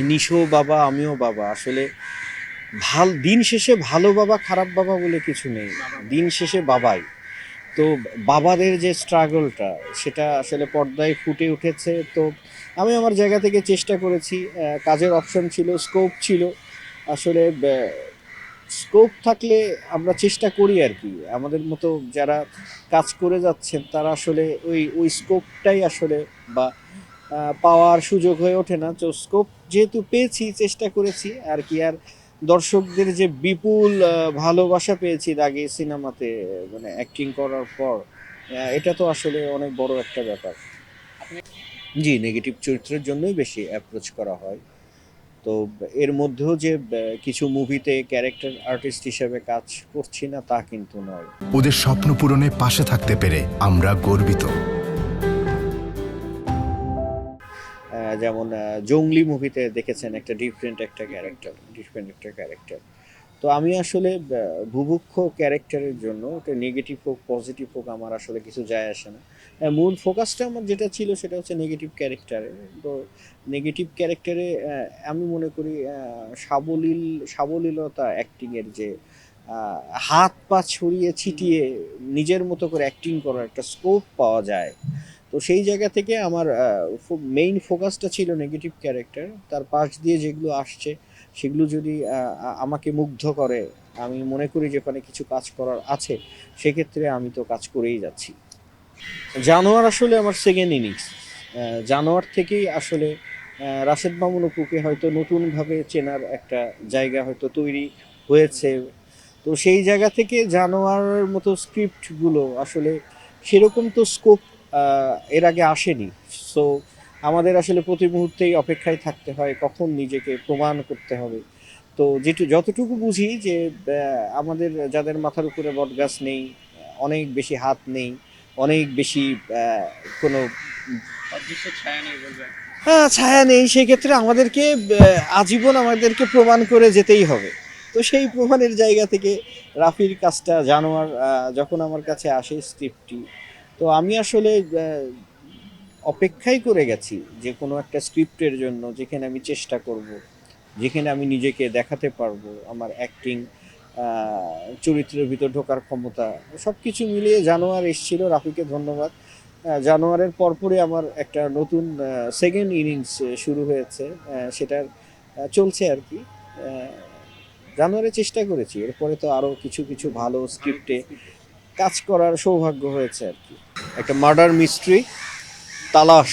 নিশো বাবা আমিও বাবা আসলে দিন শেষে ভালো বাবা খারাপ বাবা বলে কিছু নেই। দিন শেষে বাবাই তো। বাবাদের যে স্ট্রাগলটা সেটা আসলে পর্দায় ফুটে উঠেছে। তো আমি আমার জায়গা থেকে চেষ্টা করেছি। কাজের অপশন ছিল, স্কোপ ছিল। আসলে স্কোপ থাকলে আমরা চেষ্টা করি আর কি। আমাদের মতো যারা কাজ করে যাচ্ছেন তারা আসলে ওই ওই স্কোপটাই আসলে বা পাওয়ার সুযোগ হয়ে ওঠে না। তো স্কোপ যেহেতু পেয়েছি চেষ্টা করেছি আর কি। আর দর্শকদের যে বিপুল ভালোবাসা পেয়েছি দাগি সিনেমাতে, মানে অ্যাক্টিং করার পর, এটা তো আসলে অনেক বড় একটা ব্যাপার। জি, নেগেটিভ চরিত্রের জন্যই বেশি অ্যাপ্রোচ করা হয়। তো এর মধ্যেও যে কিছু মুভিতে ক্যারেক্টার আর্টিস্ট হিসেবে কাজ করছি না তা কিন্তু নয়। ওদের স্বপ্ন পূরণে পাশে থাকতে পেরে আমরা গর্বিত। যেমন জংলি মুভিতে দেখেছেন একটা ডিফারেন্ট একটা ক্যারেক্টার। তো আমি আসলে বুভুক্ষ ক্যারেক্টারের জন্য ওটা নেগেটিভ হোক পজিটিভ হোক আমার আসলে কিছু যায় আসে না। মূল ফোকাসটা আমার যেটা ছিল সেটা হচ্ছে নেগেটিভ ক্যারেক্টারে। তো নেগেটিভ ক্যারেক্টারে আমি মনে করি সাবলীলতা অ্যাক্টিংয়ের যে হাত পা ছড়িয়ে ছিটিয়ে নিজের মতো করে অ্যাক্টিং করার একটা স্কোপ পাওয়া যায়। তো সেই জায়গা থেকে আমার মেইন ফোকাসটা ছিল নেগেটিভ ক্যারেক্টার। তার পাশ দিয়ে যেগুলো আসছে সেগুলো যদি আমাকে মুগ্ধ করে, আমি মনে করি যে ওখানে কিছু কাজ করার আছে, সেক্ষেত্রে আমি তো কাজ করেই যাচ্ছি। জানোয়ার আসলে আমার সেকেন্ড ইনিংস। জানোয়ার থেকেই আসলে রাশেদ মামুন অপুকে হয়তো নতুনভাবে চেনার একটা জায়গা হয়তো তৈরি হয়েছে। তো সেই জায়গা থেকে জানোয়ারের মতো স্ক্রিপ্টগুলো আসলে সেরকম তো স্কোপ এর আগে আসেনি। সো আমাদের আসলে প্রতি মুহূর্তেই অপেক্ষায় থাকতে হয় কখন নিজেকে প্রমাণ করতে হবে। তো যতটুকু বুঝি যে আমাদের যাদের মাথার উপরে বটগাছ নেই, অনেক বেশি হাত নেই, অনেক বেশি কোনো হ্যাঁ ছায়া নেই, সেক্ষেত্রে আমাদেরকে আজীবন আমাদেরকে প্রমাণ করে যেতেই হবে। তো সেই প্রমাণের জায়গা থেকে রাফির কাজটা জানোয়ার যখন আমার কাছে আসে স্ক্রিপ্টটি, তো আমি আসলে অপেক্ষাই করে গেছি যে কোনো একটা স্ক্রিপ্টের জন্য যেখানে আমি চেষ্টা করব, যেখানে আমি নিজেকে দেখাতে পারবো আমার অ্যাক্টিং, চরিত্রের ভিতর ঢোকার ক্ষমতা, সব কিছু মিলিয়ে জানোয়ার এসেছিল। রাফিকে ধন্যবাদ। জানোয়ারের পরপরই আমার একটা নতুন সেকেন্ড ইনিংস শুরু হয়েছে। সেটার চলছে আর কি। জানোয়ারে চেষ্টা করেছি, এরপরে তো আরও কিছু কিছু ভালো স্ক্রিপ্টে কাজ করার সৌভাগ্য হয়েছে আর কি। একটা মার্ডার মিস্ট্রি, তালাশ,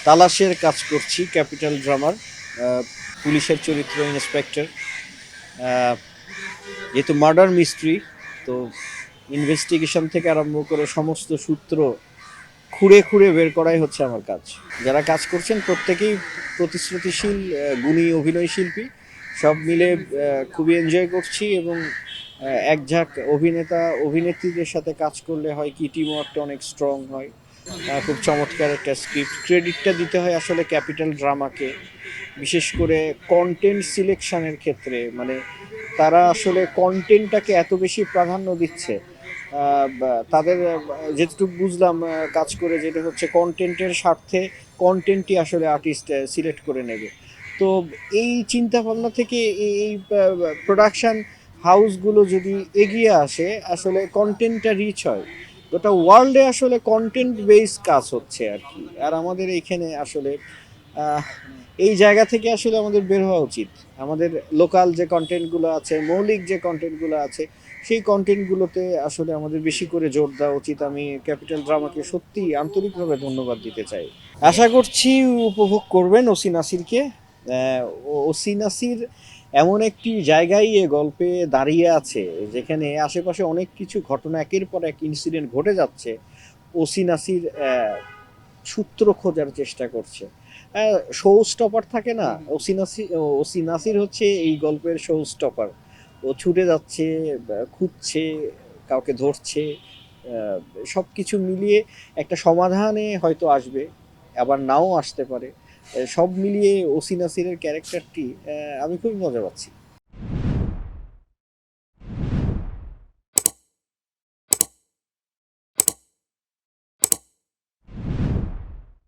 তালাশের কাজ করছি ক্যাপিটাল ড্রামার। পুলিশের চরিত্র ইন্সপেক্টর। যেহেতু মার্ডার মিস্ট্রি, তো ইনভেস্টিগেশন থেকে আরম্ভ করে সমস্ত সূত্র খুঁড়ে খুঁড়ে বের করাই হচ্ছে আমার কাজ। যারা কাজ করছেন প্রত্যেকেই প্রতিশ্রুতিশীল, গুণী অভিনয় শিল্পী। সব মিলে খুবই এনজয় করছি। এবং এক ঝাঁক অভিনেত্রীদের সাথে কাজ করলে হয় কি টিম ওয়ার্কটা অনেক স্ট্রং হয়। খুব চমৎকার একটা স্ক্রিপ্ট। ক্রেডিটটা দিতে হয় আসলে ক্যাপিটাল ড্রামাকে, বিশেষ করে কন্টেন্ট সিলেকশনের ক্ষেত্রে। মানে তারা আসলে কন্টেন্টটাকে এত বেশি প্রাধান্য দিচ্ছে। তাদের যেটুকু বুঝলাম কাজ করে, যেটা হচ্ছে কন্টেন্টের স্বার্থে কন্টেন্টই আসলে আর্টিস্ট সিলেক্ট করে নেবে। তো এই চিন্তা ভাবনা থেকে এই প্রোডাকশন হাউসগুলো যদি এগিয়ে আসে, আসলে কন্টেন্টটা রিচ হয়। গোটা ওয়ার্ল্ডে আসলে কন্টেন্ট বেস কাজ হচ্ছে আর কি। আর আমাদের এইখানে আসলে আহ, এই জায়গা থেকে আসলে আমাদের বের হওয়া উচিত। আমাদের লোকাল যে কন্টেন্টগুলো আছে, মৌলিক যে কন্টেন্টগুলো আছে, সেই কন্টেন্টগুলোতে আসলে আমাদের বেশি করে জোর দেওয়া উচিত। আমি ক্যাপিটাল ড্রামাকে সত্যি আন্তরিকভাবে ধন্যবাদ দিতে চাই। আশা করছি উপভোগ করবেন ওসি নাসিরকে। ওসি নাসির এমন একটি জায়গায় এ গল্পে দাঁড়িয়ে আছে যেখানে আশেপাশে অনেক কিছু ঘটনা, একের পর এক ইনসিডেন্ট ঘটে যাচ্ছে। ওসি নাসির সূত্র খোঁজার চেষ্টা করছে। শো স্টপার থাকে না, ওসি নাসির হচ্ছে এই গল্পের শো স্টপার। ও ছুটে যাচ্ছে, খুঁজছে, কাউকে ধরছে, সব কিছু মিলিয়ে একটা সমাধানে হয়তো আসবে, আবার নাও আসতে পারে। সব মিলিয়ে ওসি নাসিরের ক্যারেক্টারটি আমি খুবই মজা পাচ্ছি।